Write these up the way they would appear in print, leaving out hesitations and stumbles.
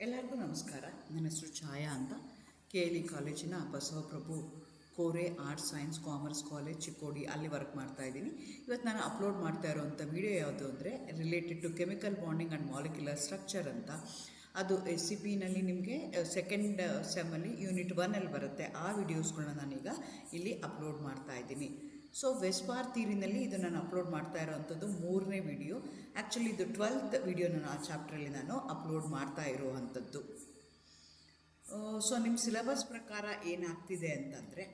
ಎಲ್ಲರಿಗೂ ನಮಸ್ಕಾರ. ನನ್ನ ಹೆಸರು ಛಾಯಾ ಅಂತ. KLE ಕಾಲೇಜಿನ Basavaprabhu Kore arts science commerce college Chikkodi ಅಲ್ಲಿ ವರ್ಕ್ ಮಾಡ್ತಾ ಇದ್ದೀನಿ. ಇವತ್ತು ನಾನು ಅಪ್ಲೋಡ್ ಮಾಡ್ತಾ ಇರೋವಂಥ ವಿಡಿಯೋ ಯಾವುದು ಅಂದರೆ related to chemical bonding and molecular structure ಅಂತ. ಅದು SCPನಲ್ಲಿ ನಿಮಗೆ ಸೆಕೆಂಡ್ ಸೆಮ್ಮಲ್ಲಿ ಯೂನಿಟ್ 1ಅಲ್ಲಿ ಬರುತ್ತೆ. ಆ ವಿಡಿಯೋಸ್ಗಳನ್ನ ನಾನೀಗ ಇಲ್ಲಿ ಅಪ್ಲೋಡ್ ಮಾಡ್ತಾ ಇದ್ದೀನಿ. ಸೊ ವೆಸ್ಪಾರ್ ಥಿಯರಿನಲ್ಲಿ ಇದು ನಾನು ಅಪ್ಲೋಡ್ ಮಾಡ್ತಾ ಇರೋವಂಥದ್ದು 3ನೇ ವಿಡಿಯೋ. ಆ್ಯಕ್ಚುಲಿ ಇದು 12th ವಿಡಿಯೋ ನಾನು ಆ ಚಾಪ್ಟ್ರಲ್ಲಿ ನಾನು ಅಪ್ಲೋಡ್ ಮಾಡ್ತಾ ಇರುವಂಥದ್ದು. ಸೊ ನಿಮ್ಮ ಸಿಲೆಬಸ್ ಪ್ರಕಾರ ಏನಾಗ್ತಿದೆ ಅಂತಂದರೆ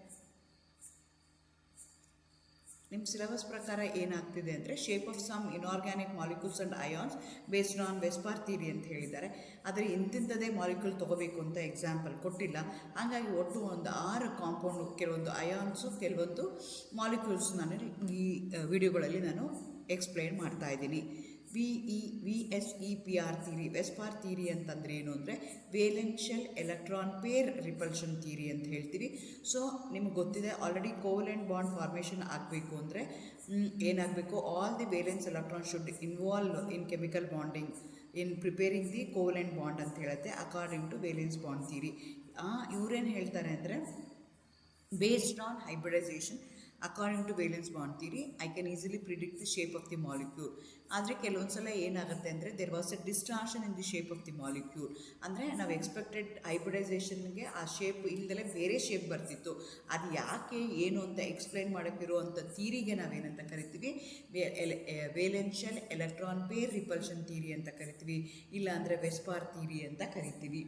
shape of some inorganic molecules and ions based on VSEPR theory ಅಂತ ಹೇಳಿದ್ದಾರೆ. ಆದರೆ ಇಂತಿಂಥದೇ ಮಾಲಿಕ್ಯೂಲ್ ತೊಗೋಬೇಕು ಅಂತ ಎಕ್ಸಾಂಪಲ್ ಕೊಟ್ಟಿಲ್ಲ. ಹಾಗಾಗಿ ಒಟ್ಟು ಒಂದು 6 ಕಾಂಪೌಂಡು, ಕೆಲವೊಂದು ಅಯಾನ್ಸು, ಕೆಲವೊಂದು ಮಾಲಿಕ್ಯೂಲ್ಸ್ ನಾನು ಈ ವಿಡಿಯೋಗಳಲ್ಲಿ ನಾನು ಎಕ್ಸ್ಪ್ಲೈನ್ ಮಾಡ್ತಾ ಇದ್ದೀನಿ. VSEPR ಥಿಯರಿ, ವೆಸ್ಪಾರ್ ಥಿಯರಿ ಅಂತಂದರೆ ಏನು ಅಂದರೆ ವೇಲೆನ್ಷಿಯಲ್ ಎಲೆಕ್ಟ್ರಾನ್ ಪೇರ್ ರಿಪಲ್ಷನ್ ಥಿಯರಿ ಅಂತ ಹೇಳ್ತೀವಿ. ಸೊ ನಿಮ್ಗೆ ಗೊತ್ತಿದೆ ಆಲ್ರೆಡಿ ಕೋವೆಲೆಂಟ್ ಬಾಂಡ್ ಫಾರ್ಮೇಷನ್ ಆಗಬೇಕು ಅಂದರೆ ಏನಾಗಬೇಕು, all the valence electron should involve in chemical bonding in preparing the covalent bond ಅಂತ ಹೇಳುತ್ತೆ according to valence bond theory. ಇವ್ರೇನು ಹೇಳ್ತಾರೆ ಅಂದರೆ based on hybridization according to valence bond theory I can easily predict the shape of the molecule. ಆದರೆ ಕೆಲವೊಂದು ಸಲ ಏನಾಗುತ್ತೆ ಅಂದರೆ there was a distortion in the shape of the molecule. ಅಂದರೆ ನಾವು ಎಕ್ಸ್ಪೆಕ್ಟೆಡ್ ಹೈಬ್ರಿಡೈಸೇಷನ್ಗೆ ಆ ಶೇಪ್ ಇಲ್ದಲೇ ಬೇರೆ ಶೇಪ್ ಬರ್ತಿತ್ತು. ಅದು ಯಾಕೆ ಏನು ಅಂತ ಎಕ್ಸ್ಪ್ಲೈನ್ ಮಾಡೋಕ್ಕಿರುವಂಥ ಥಿಯರಿಗೆ ನಾವೇನಂತ ಕರಿತೀವಿ, ವೇಲೆನ್ಷಿಯಲ್ ಎಲೆಕ್ಟ್ರಾನ್ ಪೇರ್ ರಿಪಲ್ಷನ್ ಥಿಯರಿ ಅಂತ ಕರಿತೀವಿ, ಇಲ್ಲಾಂದರೆ ವೆಸ್ಪಾರ್ ಥಿಯರಿ ಅಂತ ಕರಿತೀವಿ.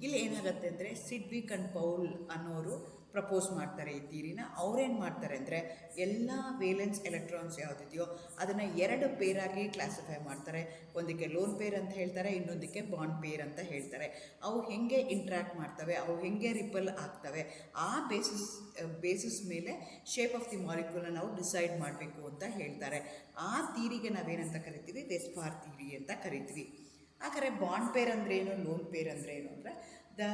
ಇಲ್ಲಿ ಏನಾಗುತ್ತೆ ಅಂದರೆ ಸಿಡ್ವಿಕ್ ಆ್ಯಂಡ್ ಪೌಲ್ ಅನ್ನೋರು ಪ್ರಪೋಸ್ ಮಾಡ್ತಾರೆ ಈ ಥಿಯರಿನ. ಅವ್ರೇನು ಮಾಡ್ತಾರೆ ಅಂದರೆ ಎಲ್ಲ ವೇಲೆನ್ಸ್ ಎಲೆಕ್ಟ್ರಾನ್ಸ್ ಯಾವುದಿದೆಯೋ ಅದನ್ನು 2 ಪೇರಾಗಿ ಕ್ಲಾಸಿಫೈ ಮಾಡ್ತಾರೆ. ಒಂದಕ್ಕೆ ಲೋನ್ ಪೇರ್ ಅಂತ ಹೇಳ್ತಾರೆ, ಇನ್ನೊಂದಕ್ಕೆ ಬಾಂಡ್ ಪೇರ್ ಅಂತ ಹೇಳ್ತಾರೆ. ಅವು ಹೇಗೆ ಇಂಟ್ರ್ಯಾಕ್ಟ್ ಮಾಡ್ತವೆ, ಅವು ಹೇಗೆ ರಿಪಲ್ ಆಗ್ತವೆ, ಆ ಬೇಸಿಸ್ ಮೇಲೆ ಶೇಪ್ ಆಫ್ ದಿ ಮಾಲಿಕ್ಯೂಲ್ನ ನಾವು ಡಿಸೈಡ್ ಮಾಡಬೇಕು ಅಂತ ಹೇಳ್ತಾರೆ. ಆ ಥಿಯರಿಗೆ ನಾವೇನಂತ ಕರಿತೀವಿ, ವೆಸ್ಪಾರ್ ಥಿಯರಿ ಅಂತ ಕರಿತೀವಿ. ಹಾಗಾದರೆ ಬಾಂಡ್ ಪೇರ್ ಅಂದರೆ ಏನು, ಲೋನ್ ಪೇರ್ ಅಂದರೆ ಏನು ಅಂದರೆ the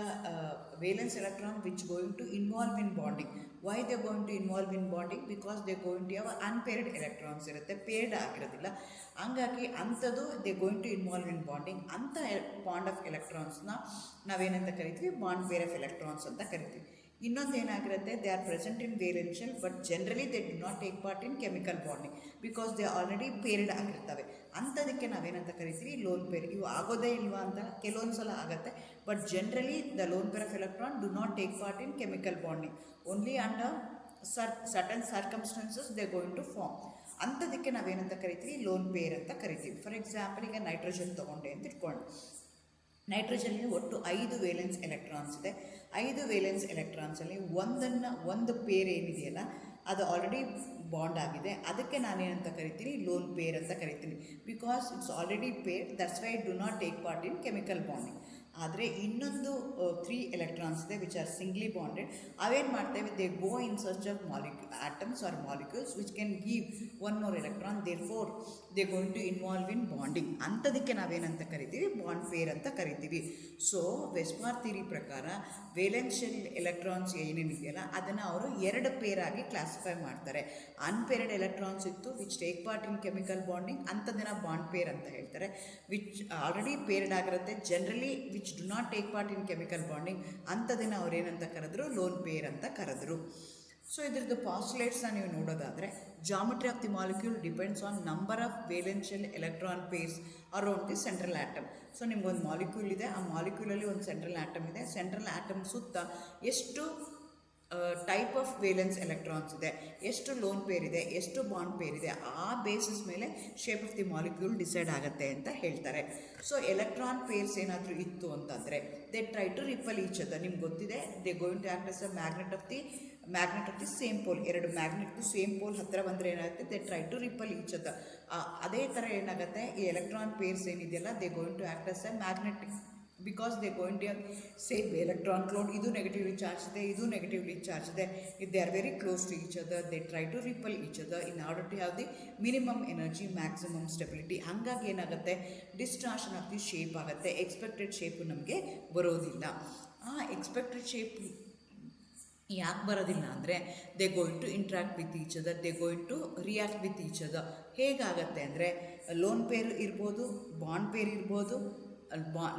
valence electron which going to involve in bonding. Why they are going to involve in bonding? Because they are going to have unpaired electrons ಇರುತ್ತೆ, ಪೇರ್ಡ್ ಆಗಿರೋದಿಲ್ಲ. ಹಂಗಾಗಿ ಅಂಥದ್ದು they are going to involve in bonding. ಅಂಥ bond of ಎಲೆಕ್ಟ್ರಾನ್ಸ್ನ ನಾವೇನಂತ ಕರಿತೀವಿ, bond pair of electrons ಅಂತ ಕರಿತೀವಿ. ಇನ್ನೊಂದು ಏನಾಗಿರುತ್ತೆ, they are present in valential but generally they do not take part in chemical bonding because they already paired ಆಗಿರ್ತವೆ. ಅಂಥದಕ್ಕೆ ನಾವೇನಂತ ಕರಿತೀವಿ, ಲೋನ್ ಪೇರ್. ಇವು ಆಗೋದೇ ಇಲ್ವಾ ಅಂತ ಕೆಲವೊಂದು ಸಲ ಆಗುತ್ತೆ, but generally the lone pair of electron do not take part in chemical bonding, only under certain circumstances they going to form. ಅಂಥದಕ್ಕೆ ನಾವೇನಂತ ಕರಿತೀವಿ, ಲೋನ್ ಪೇರ್ ಅಂತ ಕರಿತೀವಿ. ಫಾರ್ ಎಕ್ಸಾಂಪಲ್ ಈಗ ನೈಟ್ರೋಜನ್ ತೊಗೊಂಡೆ ಅಂತ ಇಟ್ಕೊಂಡು, ನೈಟ್ರೋಜನ್ಗೆ ಒಟ್ಟು 5 ವೇಲೆನ್ಸ್ ಎಲೆಕ್ಟ್ರಾನ್ಸ್ ಇದೆ. 5 ವೇಲೆನ್ಸ್ ಎಲೆಕ್ಟ್ರಾನ್ಸಲ್ಲಿ ಒಂದು ಪೇರ್ ಏನಿದೆಯಲ್ಲ ಅದು ಆಲ್ರೆಡಿ ಬಾಂಡ್ ಆಗಿದೆ. ಅದಕ್ಕೆ ನಾನೇನಂತ ಕರಿತೀನಿ, ಲೋನ್ ಪೇರ್ ಅಂತ ಕರಿತೀನಿ. Because it's already pair, that's why do not take part in chemical bonding. ಆದರೆ ಇನ್ನೊಂದು 3 ಎಲೆಕ್ಟ್ರಾನ್ಸ್ ಇದೆ ವಿಚ್ ಆರ್ ಸಿಂಗ್ಲಿ ಬಾಂಡೆಡ್. ಅವೇನು ಮಾಡ್ತೇವೆ, they go in search of atoms or molecules which can give 1 more electron, therefore they going to involve in bonding. ಅಂಥದಕ್ಕೆ ನಾವೇನಂತ ಕರಿತೀವಿ, bond pair ಅಂತ ಕರಿತೀವಿ. ಸೊ ವೆಸ್ಪಾರ್ ಥಿಯರಿ ಪ್ರಕಾರ ವೇಲೆನ್ಷಿಯಲ್ ಎಲೆಕ್ಟ್ರಾನ್ಸ್ ಏನೇನಿದೆಯಲ್ಲ ಅದನ್ನು ಅವರು 2 ಪೇರಾಗಿ ಕ್ಲಾಸಿಫೈ ಮಾಡ್ತಾರೆ. ಅನ್ಪೇರ್ಡ್ ಎಲೆಕ್ಟ್ರಾನ್ಸ್ ಇತ್ತು which take part in chemical bonding, ಅಂಥದನ್ನು ಬಾಂಡ್ ಪೇರ್ ಅಂತ ಹೇಳ್ತಾರೆ. ವಿಚ್ ಆಲ್ರೆಡಿ ಪೇರ್ಡ್ ಆಗಿರುತ್ತೆ, generally which do not take part in chemical bonding, ಅಂಥದನ್ನು ಅವ್ರೇನಂತ ಕರೆದ್ರು, ಲೋನ್ ಪೇರ್ ಅಂತ ಕರೆದ್ರು. ಸೊ ಇದ್ರದ್ದು ಪಾಸ್ಟುಲೇಟ್ಸ್ನ ನೀವು ನೋಡೋದಾದರೆ, geometry of the molecule depends on number of valential electron pairs around the central atom. So ನಿಮ್ಗೊಂದು ಮಾಲಿಕ್ಯೂಲ್ ಇದೆ, ಆ ಮಾಲಿಕ್ಯೂಲಲ್ಲಿ ಒಂದು ಸೆಂಟ್ರಲ್ ಆಟಮ್ ಇದೆ. ಸೆಂಟ್ರಲ್ ಆಟಮ್ ಸುತ್ತ ಎಷ್ಟು ಟೈಪ್ ಆಫ್ ವೇಲೆನ್ಸ್ ಎಲೆಕ್ಟ್ರಾನ್ಸ್ ಇದೆ, ಎಷ್ಟು ಲೋನ್ ಪೇರ್ ಇದೆ, ಎಷ್ಟು ಬಾಂಡ್ ಪೇರ್ ಇದೆ, ಆ ಬೇಸಿಸ್ ಮೇಲೆ shape of the molecule decide ಆಗುತ್ತೆ ಅಂತ ಹೇಳ್ತಾರೆ. ಸೊ ಎಲೆಕ್ಟ್ರಾನ್ ಪೇರ್ಸ್ ಏನಾದರೂ ಇತ್ತು ಅಂತಂದರೆ they try to repel each other. ನಿಮ್ಗೆ ಗೊತ್ತಿದೆ, they going to act as a magnet of the same pole. 2 ಮ್ಯಾಗ್ನೆಟ್ದು ಸೇಮ್ ಪೋಲ್ ಹತ್ತಿರ ಬಂದರೆ ಏನಾಗುತ್ತೆ, they try to repel each other. ಅದೇ ಥರ ಏನಾಗುತ್ತೆ, ಈ ಎಲೆಕ್ಟ್ರಾನ್ ಪೇರ್ಸ್ ಏನಿದೆಯಲ್ಲ they going to act as a magnetic because they going to have same electron cloud. ಇದು ನೆಗೆಟಿವ್ಲಿ ಚಾರ್ಜ್ ಇದೆ, ಇದು ನೆಗೆಟಿವ್ಲಿ ಚಾರ್ಜ್ ಇದೆ. If they are very close to each other they try to repel each other in order to have the minimum energy, maximum stability. ಹಾಗಾಗಿ ಏನಾಗುತ್ತೆ, distortion of the shape ಆಗುತ್ತೆ, expected shape ನಮಗೆ ಬರೋದಿಲ್ಲ. ಆ expected shape ಯಾಕೆ ಬರೋದಿಲ್ಲ ಅಂದರೆ they going to interact with each other, they going to react with each other. ಹೇಗಾಗತ್ತೆ ಅಂದರೆ ಲೋನ್ ಪೇರ್ ಇರ್ಬೋದು, ಬಾಂಡ್ ಪೇರ್ ಇರ್ಬೋದು,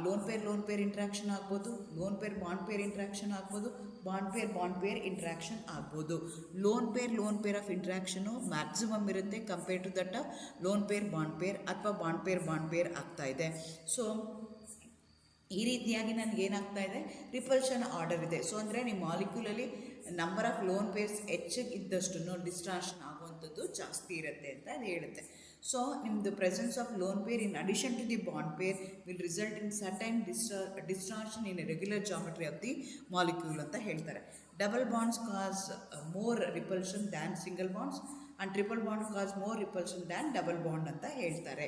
ಲೋನ್ ಪೇರ್ ಇಂಟ್ರಾಕ್ಷನ್ ಆಗ್ಬೋದು, ಲೋನ್ ಪೇರ್ ಇಂಟ್ರಾಕ್ಷನ್ ಆಗ್ಬೋದು, ಬಾಂಡ್ ಪೇರ್ ಇಂಟ್ರಾಕ್ಷನ್ ಆಗ್ಬೋದು. Lone pair of interaction maximum ಇರುತ್ತೆ compare to that lone pair ಅಥವಾ bond pair ಆಗ್ತಾ ಇದೆ. ಸೊ ಈ ರೀತಿಯಾಗಿ ನನಗೇನಾಗ್ತಾ ಇದೆ, ರಿಪಲ್ಷನ್ ಆರ್ಡರ್ ಇದೆ. ಸೊ ಅಂದರೆ ನಿಮ್ಮ ಮಾಲಿಕ್ಯೂಲಲ್ಲಿ ನಂಬರ್ ಆಫ್ ಲೋನ್ ಪೇರ್ಸ್ ಹೆಚ್ಚಿದ್ದಷ್ಟು ಡಿಸ್ಟ್ರಾಕ್ಷನ್ ಆಗುವಂಥದ್ದು ಜಾಸ್ತಿ ಇರುತ್ತೆ ಅಂತ ಅದು ಹೇಳುತ್ತೆ. ಸೊ ನಿಮ್ಮದು presence of lone pair in addition to the bond pair will result in certain distraction in regular geometry of the molecule ಅಂತ ಹೇಳ್ತಾರೆ. Double bonds cause more repulsion than single bonds and triple bond cause more repulsion than double bond ಅಂತ ಹೇಳ್ತಾರೆ.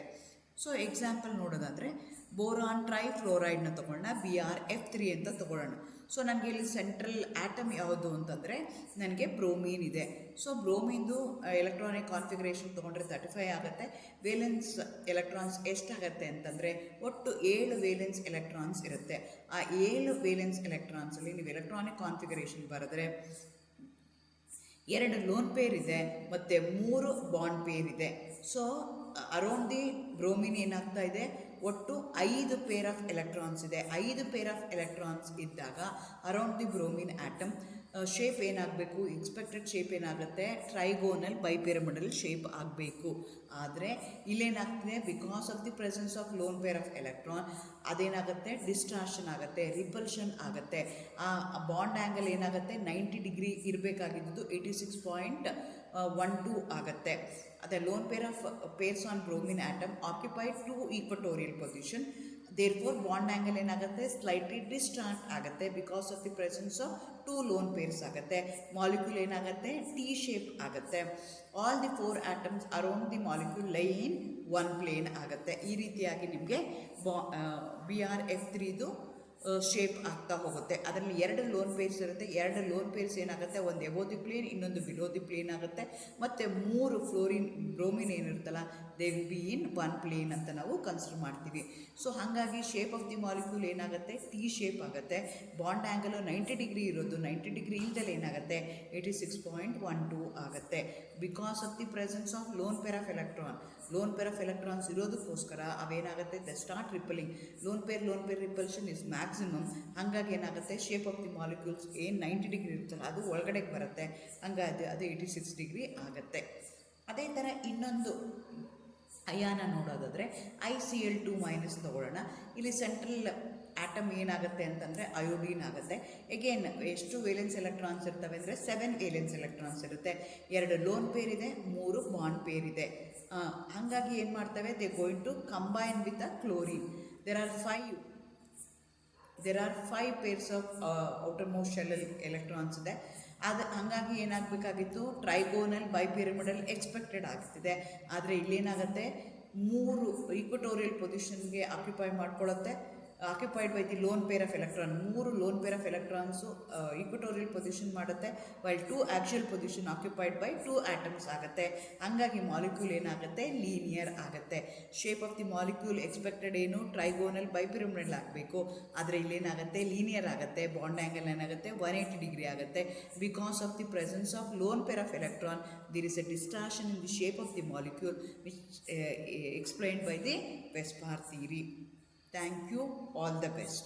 So example ನೋಡೋದಾದರೆ boron ಟ್ರೈಫ್ಲೋರೈಡ್ನ ತೊಗೊಳ್ಳೋಣ, BrF3 ಅಂತ ತೊಗೊಳ್ಳೋಣ. So ನನಗೆ ಇಲ್ಲಿ ಸೆಂಟ್ರಲ್ ಆಟಮ್ ಯಾವುದು ಅಂತಂದರೆ ನನಗೆ ಬ್ರೋಮೀನ್ ಇದೆ. ಸೊ ಬ್ರೋಮೀನ್ದು ಎಲೆಕ್ಟ್ರಾನಿಕ್ ಕಾನ್ಫಿಗರೇಷನ್ ತೊಗೊಂಡ್ರೆ 35 ಆಗುತ್ತೆ. ವೇಲೆನ್ಸ್ ಎಲೆಕ್ಟ್ರಾನ್ಸ್ ಎಷ್ಟಾಗುತ್ತೆ ಅಂತಂದರೆ ಒಟ್ಟು 7 ವೇಲೆನ್ಸ್ ಎಲೆಕ್ಟ್ರಾನ್ಸ್ ಇರುತ್ತೆ. ಆ 7 ವೇಲೆನ್ಸ್ ಎಲೆಕ್ಟ್ರಾನ್ಸಲ್ಲಿ ನೀವು ಎಲೆಕ್ಟ್ರಾನಿಕ್ ಕಾನ್ಫಿಗರೇಷನ್ ಬರೆದ್ರೆ 2 ಲೋನ್ ಪೇರ್ ಇದೆ ಮತ್ತು 3 ಬಾಂಡ್ ಪೇರ್ ಇದೆ. ಸೊ ಅರೌಂಡ್ ದಿ ಬ್ರೋಮಿನ್ ಏನಾಗ್ತಾ ಇದೆ, ಒಟ್ಟು 5 ಪೇರ್ ಆಫ್ ಎಲೆಕ್ಟ್ರಾನ್ಸ್ ಇದೆ. 5 ಪೇರ್ ಆಫ್ ಎಲೆಕ್ಟ್ರಾನ್ಸ್ ಇದ್ದಾಗ around the bromine atom shape ಏನಾಗಬೇಕು, ಎಕ್ಸ್ಪೆಕ್ಟೆಡ್ ಶೇಪ್ ಏನಾಗುತ್ತೆ, ಟ್ರೈಗೋನಲ್ ಬೈಪಿರಮಿಡಲ್ ಶೇಪ್ ಆಗಬೇಕು. ಆದರೆ ಇಲ್ಲೇನಾಗ್ತದೆ, because of the presence of lone pair of electron ಅದೇನಾಗುತ್ತೆ, ಡಿಸ್ಟ್ರಾಕ್ಷನ್ ಆಗುತ್ತೆ, ರಿಪಲ್ಷನ್ ಆಗುತ್ತೆ. ಆ ಬಾಂಡ್ ಆ್ಯಂಗಲ್ ಏನಾಗುತ್ತೆ, 90 ಡಿಗ್ರಿ ಇರಬೇಕಾಗಿದ್ದು 86.12 ಆಗುತ್ತೆ. ಅದೇ loan pairs on bromine atom occupied 2 equatorial position. Therefore bond angle ಏನಾಗುತ್ತೆ, ಸ್ಲೈಟ್ಲಿ ಡಿಸ್ಟಾರ್ಟ್ ಆಗುತ್ತೆ because of the presence of 2 loan pairs ಆಗುತ್ತೆ. ಮಾಲಿಕ್ಯೂಲ್ ಏನಾಗುತ್ತೆ, ಟಿ ಶೇಪ್ ಆಗುತ್ತೆ. All the 4 atoms around the molecule ಲೈ ಇನ್ 1 plane ಆಗುತ್ತೆ. ಈ ರೀತಿಯಾಗಿ ನಿಮಗೆ BrF3ದು ಶೇಪ್ ಆಗ್ತಾ ಹೋಗುತ್ತೆ. ಅದರಲ್ಲಿ 2 ಲೋನ್ ಪೇರ್ಸ್ ಇರುತ್ತೆ. 2 ಲೋನ್ ಪೇರ್ಸ್ ಏನಾಗುತ್ತೆ, ಒಂದು ಎಬೋ ದಿ ಪ್ಲೇನ್, ಇನ್ನೊಂದು ಬಿಲೋ ದಿ ಪ್ಲೇನ್ ಆಗುತ್ತೆ. ಮತ್ತು 3 ಬ್ರೋಮಿನ್ ಏನಿರುತ್ತಲ್ಲ, they will be in 1 plane ಅಂತ ನಾವು ಕನ್ಸಿಡರ್ ಮಾಡ್ತೀವಿ. ಸೊ ಹಾಗಾಗಿ ಶೇಪ್ ಆಫ್ ದಿ ಮಾಲಿಕ್ಯೂಲ್ ಏನಾಗುತ್ತೆ, ಟಿ ಶೇಪ್ ಆಗುತ್ತೆ. ಬಾಂಡ್ ಆ್ಯಂಗಲು 90 ಡಿಗ್ರಿ ಇರೋದು 90 ಡಿಗ್ರಿ ಇಲ್ದಲ್ಲಿ ಏನಾಗುತ್ತೆ, 86.12 ಆಗುತ್ತೆ. Because of the presence of lone pair of electrons ಇರೋದಕ್ಕೋಸ್ಕರ ಅವೇನಾಗುತ್ತೆ, they start repelling. Lone pair repulsion is maximum. ಹಾಗಾಗಿ ಏನಾಗುತ್ತೆ, ಶೇಪ್ ಆಫ್ ದಿ ಮಾಲಿಕ್ಯೂಲ್ಸ್ ಏನು 90 ಡಿಗ್ರಿ ಇರುತ್ತಲ್ಲ ಅದು ಒಳಗಡೆಗೆ ಬರುತ್ತೆ. ಹಂಗಾಗಿ ಅದು 86 ಡಿಗ್ರಿ ಆಗುತ್ತೆ. ಅದೇ ಥರ ಇನ್ನೊಂದು ಅಯಾನ ನೋಡೋದಾದರೆ ICl2- ತೊಗೊಳ್ಳೋಣ. ಇಲ್ಲಿ ಸೆಂಟ್ರಲ್ ಆಟಮ್ ಏನಾಗುತ್ತೆ ಅಂತಂದರೆ ಅಯೋಡಿನ್ ಆಗುತ್ತೆ. ಎಗೇನ್ ಎಷ್ಟು ವೇಲೆನ್ಸ್ ಎಲೆಕ್ಟ್ರಾನ್ಸ್ ಇರ್ತವೆ ಅಂದರೆ 7 ವೇಲೆನ್ಸ್ ಎಲೆಕ್ಟ್ರಾನ್ಸ್ ಇರುತ್ತೆ. 2 ಲೋನ್ ಪೇರ್ ಇದೆ, 3 ಬಾಂಡ್ ಪೇರ್ ಇದೆ. ಹಾಗಾಗಿ ಏನು ಮಾಡ್ತವೆ, they going to combine with a chlorine. There are 5 pairs of outermost ಶೆಲ್ಲಲ್ಲಿ ಎಲೆಕ್ಟ್ರಾನ್ಸ್ ಇದೆ. ಹಾಗಾಗಿ ಏನಾಗಬೇಕಾಗಿತ್ತು, ಟ್ರೈಗೋನಲ್ ಬೈಪಿರಮಿಡಲ್ ಎಕ್ಸ್ಪೆಕ್ಟೆಡ್ ಆಗ್ತಿದೆ. ಆದರೆ ಇಲ್ಲೇನಾಗುತ್ತೆ, 3 ಈಕ್ವಟೋರಿಯಲ್ ಪೊಸಿಷನ್ಗೆ occupied by the lone pair of electron. 3 lone pair of electrons equatorial position ಮಾಡುತ್ತೆ, while 2 actual position occupied by 2 atoms ಆಗುತ್ತೆ. ಹಾಗಾಗಿ ಮಾಲಿಕ್ಯೂಲ್ ಏನಾಗುತ್ತೆ, ಲೀನಿಯರ್ ಆಗುತ್ತೆ. Shape of the molecule expected ಏನು, ಟ್ರೈಗೋನಲ್ ಬೈಪಿರಮಿಡಲ್ ಆಗಬೇಕು. ಆದರೆ ಇಲ್ಲೇನಾಗುತ್ತೆ, ಲೀನಿಯರ್ ಆಗುತ್ತೆ. ಬಾಂಡ್ ಆ್ಯಂಗಲ್ ಏನಾಗುತ್ತೆ, 180 ಡಿಗ್ರಿ ಆಗುತ್ತೆ. Because of the presence of lone pair of electron there is a distortion in the shape of the molecule which explained by the Vespar theory. Thank you. All the best.